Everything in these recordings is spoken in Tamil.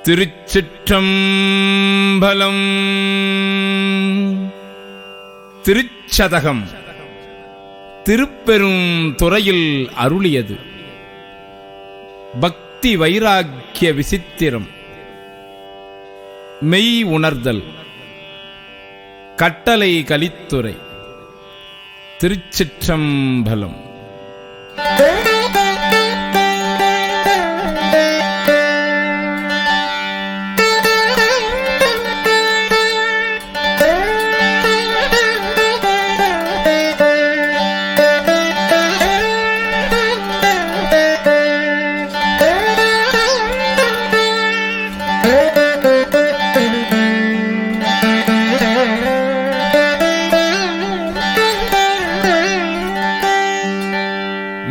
திருச்சிற்றம்பலம். திருச்சதகம் திருப்பெரும் துறையில் அருளியது. பக்தி வைராக்கிய விசித்திரம். மெய் உணர்தல். கட்டளை கலித்துறை. திருச்சிற்றம்பலம்.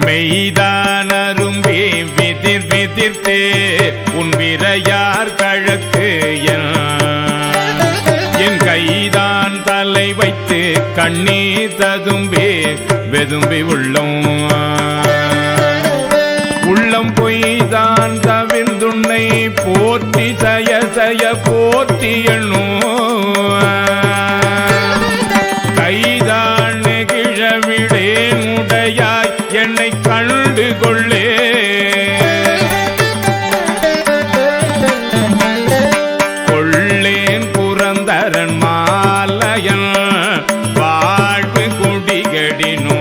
மெய்தானரும்பே விதிர் விதிர்த்தே உன் விரையார் கழக்கு என் கைதான் தலை வைத்து கண்ணீர் ததும்பே வெதும்பி உள்ளம் பொய்தான் தவிர்ந்துன்னை போற்றி சய சய போற்றி கைதான் நெகிழவிடே உடையாய் என்னை கண்டு கொள்ளே. கொள்ளேன் புரந்தரன் மாலையன் வாழ்வு குடிகடினோ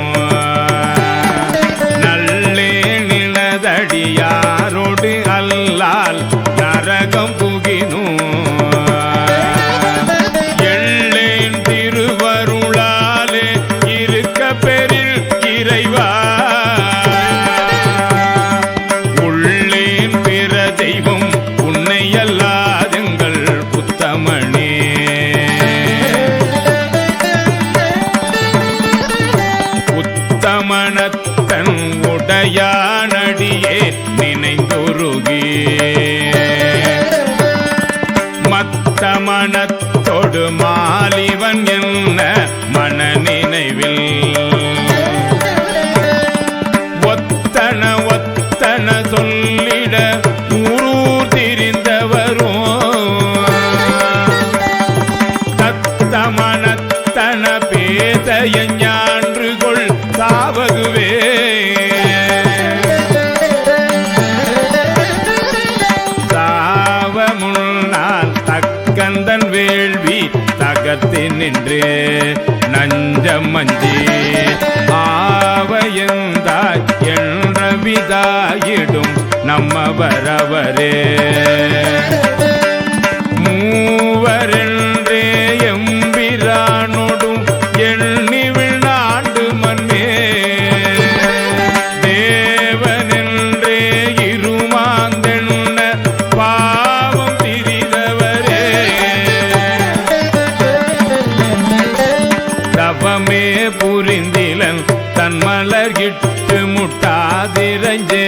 நல்லே நிலதடியாரோடு அல்லால் நரகம் புகினோ. எள்ளேன் திருவருளாலே இருக்க பெரில் இறைவா மனத்தன் உடையானடியே நினைந்துருகி மத்த மனத்தொடு மாலிவன் என்ன மன நினைவில் ஒத்தன ஒத்தன சொல்லிட ஊரூர் திரிந்தவரும் தத்த மனத்தன பேச சாவதுவே. சாவ முன்னால் தக்கந்தன் வேள்வி தகத்து நின்று நஞ்சம் மஞ்சி ஆவையந்தாய் என்ற விதாயிடும் நம்மவரவரே. மூவரென்றே எம்பிரானோடும் எண்ணி விழாண்டு மண்ணே தேவனென்றே இருமாந்தென்ன பாவம் திரிதவரே. தவமே புரிந்திலன் தன் மலர்கிட்டு முட்டாதிரஞ்சே